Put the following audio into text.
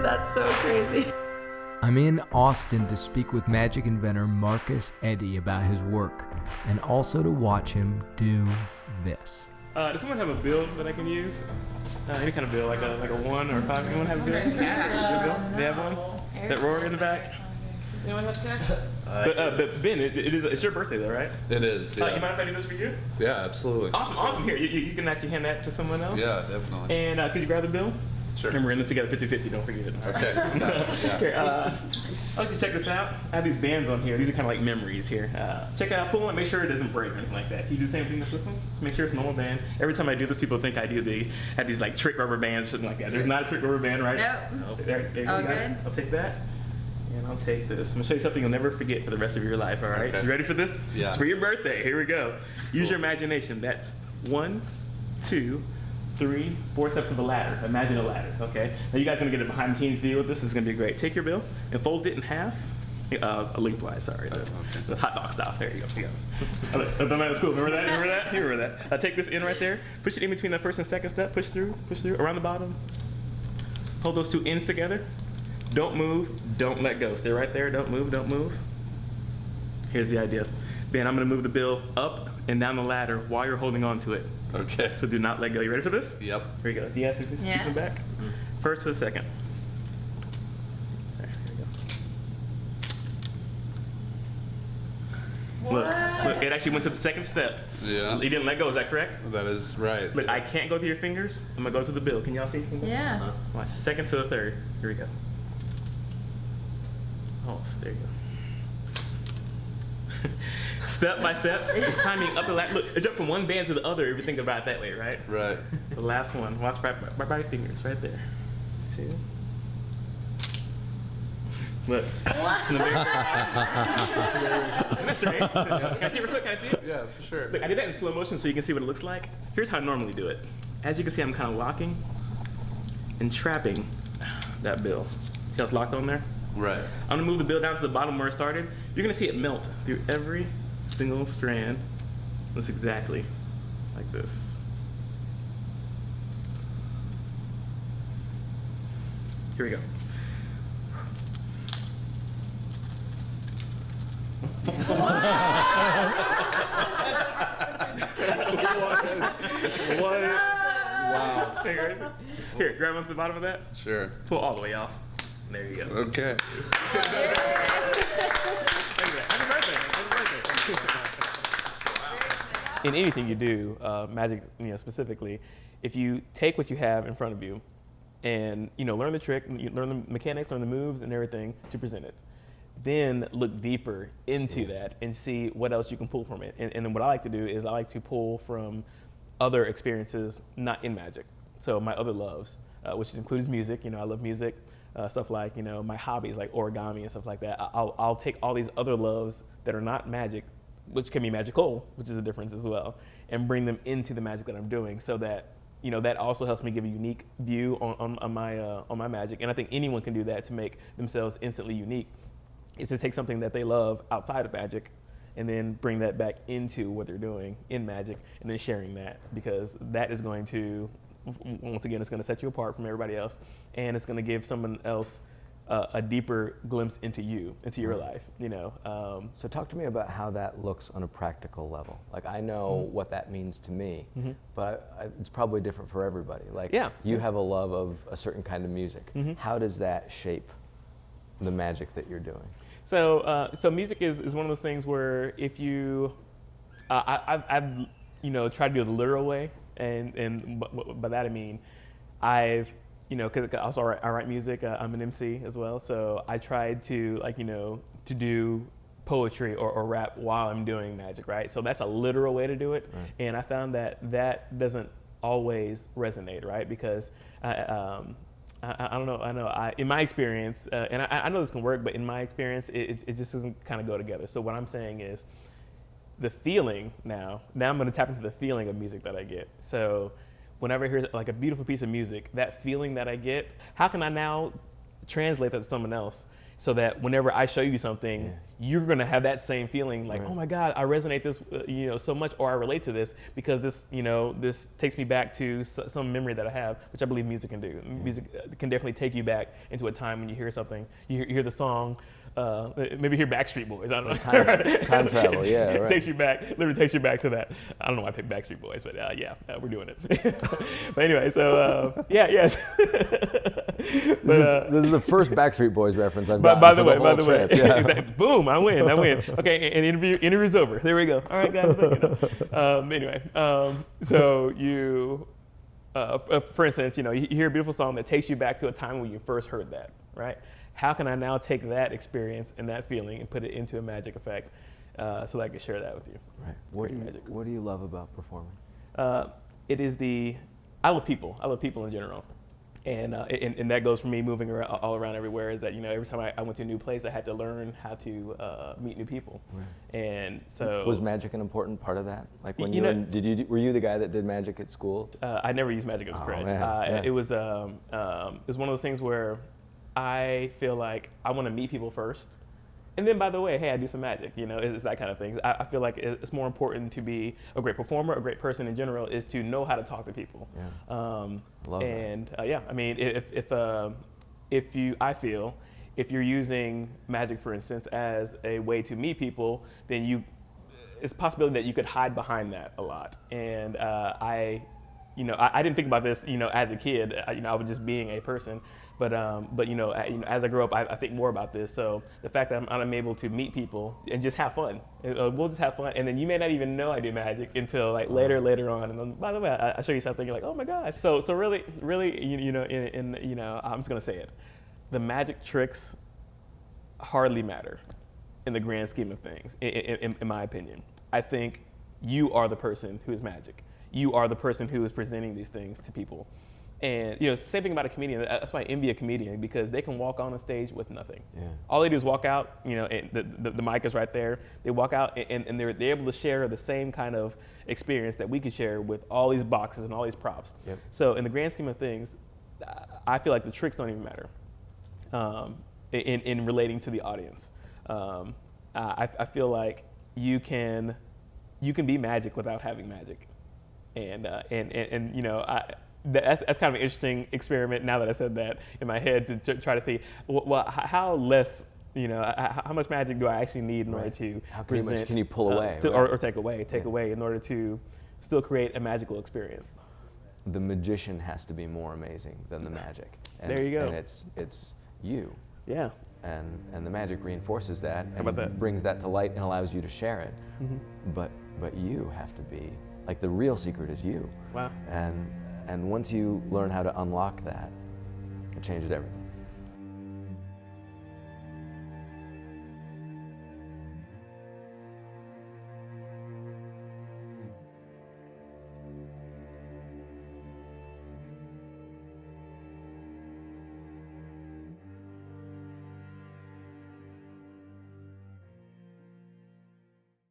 That's so crazy. I'm in Austin to speak with magic inventor Marcus Eddy about his work and also to watch him do this. Does someone have a bill that I can use? Any kind of bill, like a 1 or 5? Anyone have a bill? They have one? That roar in the back? Anyone have cash? But Ben, it's your birthday though, right? It is, yeah. You mind if I do this for you? Yeah, absolutely. Awesome. Here, you can actually hand that to someone else? Yeah, definitely. And could you grab the bill? Sure. And we're in this together 50-50, don't forget it. Okay. Yeah. Here, I'd like to check this out. I have these bands on here. These are kind of like memories here. Check it out, pull it, make sure it doesn't break or anything like that. Can you do the same thing with this one? Just make sure it's a normal band. Every time I do this, people think I have these like trick rubber bands or something like that. There's not a trick rubber band, right? Nope. There you go. Good. I'll take that. And I'll take this. I'm gonna show you something you'll never forget for the rest of your life, all right? Okay. You ready for this? Yeah. It's for your birthday. Here we go. Use your imagination. That's 1, 2, 3, 4 steps of a ladder. Imagine a ladder, okay? Now you guys are gonna get a behind the scenes view of this. This is gonna be great. Take your bill and fold it in half. Lengthwise, sorry. The hot dog style. There you go. That's cool. Remember that? Take this in right there. Push it in between the first and second step. Push through, around the bottom. Hold those two ends together. Don't move, don't let go. Stay right there, don't move. Here's the idea. Ben, I'm gonna move the bill up and down the ladder while you're holding on to it. Okay. So do not let go. You ready for this? Yep. Here we go. Do you have to keep them back? First to the second. Sorry, here we go. Look, it actually went to the second step. Yeah. You didn't let go, is that correct? That is right. Look, I can't go through your fingers. I'm gonna go to the bill. Can y'all see? Yeah. Watch, second to the third. Here we go. Oh, there you go. Step by step, it's climbing up the ladder. Look, it jumped from one band to the other if you think about it that way, right? Right. The last one, watch right by your fingers, right there. 2. Look. In the very That's right. Can I see it real quick? Can I see it? Yeah, for sure. Look, I did that in slow motion so you can see what it looks like. Here's how I normally do it. As you can see, I'm kind of locking and trapping that bill. See how it's locked on there? Right. I'm gonna move the bill down to the bottom where it started. You're gonna see it melt through every single strand. That's exactly like this. Here we go. What? Wow. Here, grab onto the bottom of that. Sure. Pull all the way off. There you go. Okay. In anything you do, magic, specifically, if you take what you have in front of you, and learn the trick, learn the mechanics, learn the moves, and everything to present it, then look deeper into that and see what else you can pull from it. And then what I like to do is I like to pull from other experiences not in magic. So my other loves, which includes music. I love music. Stuff like, my hobbies like origami and stuff like that. I'll take all these other loves that are not magic, which can be magical, which is a difference as well, and bring them into the magic that I'm doing so that, that also helps me give a unique view on my magic. And I think anyone can do that to make themselves instantly unique, is to take something that they love outside of magic and then bring that back into what they're doing in magic and then sharing that, because that is going to, once again, it's going to set you apart from everybody else, and it's going to give someone else a deeper glimpse into you, into your life, So talk to me about how that looks on a practical level. Like, I know what that means to me, but it's probably different for everybody. Like, you have a love of a certain kind of music. How does that shape the magic that you're doing? So music is one of those things where if you, I've tried to do it the literal way, and by that I mean, I've, because also I write music, I'm an MC as well, so I tried to to do poetry or rap while I'm doing magic, right? So that's a literal way to do it, and I found that doesn't always resonate, right? Because I don't know. I know. In my experience, and I know this can work, but in my experience, it just doesn't kind of go together. So what I'm saying is, the feeling now I'm going to tap into the feeling of music that I get. So whenever I hear like a beautiful piece of music, that feeling that I get, how can I now translate that to someone else so that whenever I show you something, you're gonna have that same feeling like, Right. oh my God, I resonate this, so much, or I relate to this because this, this takes me back to some memory that I have, which I believe music can do. Music can definitely take you back into a time when you hear something, you hear the song, maybe hear Backstreet Boys. I don't know. Time travel, yeah, It right. takes you back, literally takes you back to that. I don't know why I picked Backstreet Boys, but we're doing it. But anyway, so yes. This is the first Backstreet Boys reference I've gotten. By the for way, whole trip. Yeah. boom, I win. Okay, and interview's over. There we go. All right, guys. Anyway, so you, for instance, you hear a beautiful song that takes you back to a time when you first heard that, right? How can I now take that experience and that feeling and put it into a magic effect so that I can share that with you? Right. What do you love about performing? I love people. I love people in general. And that goes for me moving around, all around everywhere, is that, every time I went to a new place, I had to learn how to meet new people. Right. And so. Was magic an important part of that? Like when were you the guy that did magic at school? I never used magic as a crutch. It was one of those things where I feel like I want to meet people first. And then, by the way, hey, I do some magic, it's that kind of thing. I feel like it's more important to be a great performer, a great person in general, is to know how to talk to people. Yeah. Love and I mean, I feel if you're using magic, for instance, as a way to meet people, then it's a possibility that you could hide behind that a lot. And I didn't think about this, as a kid. I was just being a person. But as I grow up, I think more about this. So the fact that I'm able to meet people and just have fun, we'll just have fun, and then you may not even know I do magic until like later on. And then, by the way, I show you something, you're like, oh my gosh. So really, I'm just gonna say it. The magic tricks hardly matter in the grand scheme of things, in my opinion. I think you are the person who is magic. You are the person who is presenting these things to people. And same thing about a comedian. That's why I envy a comedian, because they can walk on a stage with nothing. Yeah. All they do is walk out. And the mic is right there. They walk out, and they're able to share the same kind of experience that we could share with all these boxes and all these props. Yep. So in the grand scheme of things, I feel like the tricks don't even matter in relating to the audience. I feel like you can be magic without having magic, and that's kind of an interesting experiment now that I said that in my head to try to see, well, how less, how much magic do I actually need in order to present? How much can you pull away? Or take away in order to still create a magical experience. The magician has to be more amazing than the magic. And, there you go. And it's you. Yeah. And the magic reinforces that and brings that to light and allows you to share it. Mm-hmm. But you have to be, like, the real secret is you. Wow. And once you learn how to unlock that, it changes everything.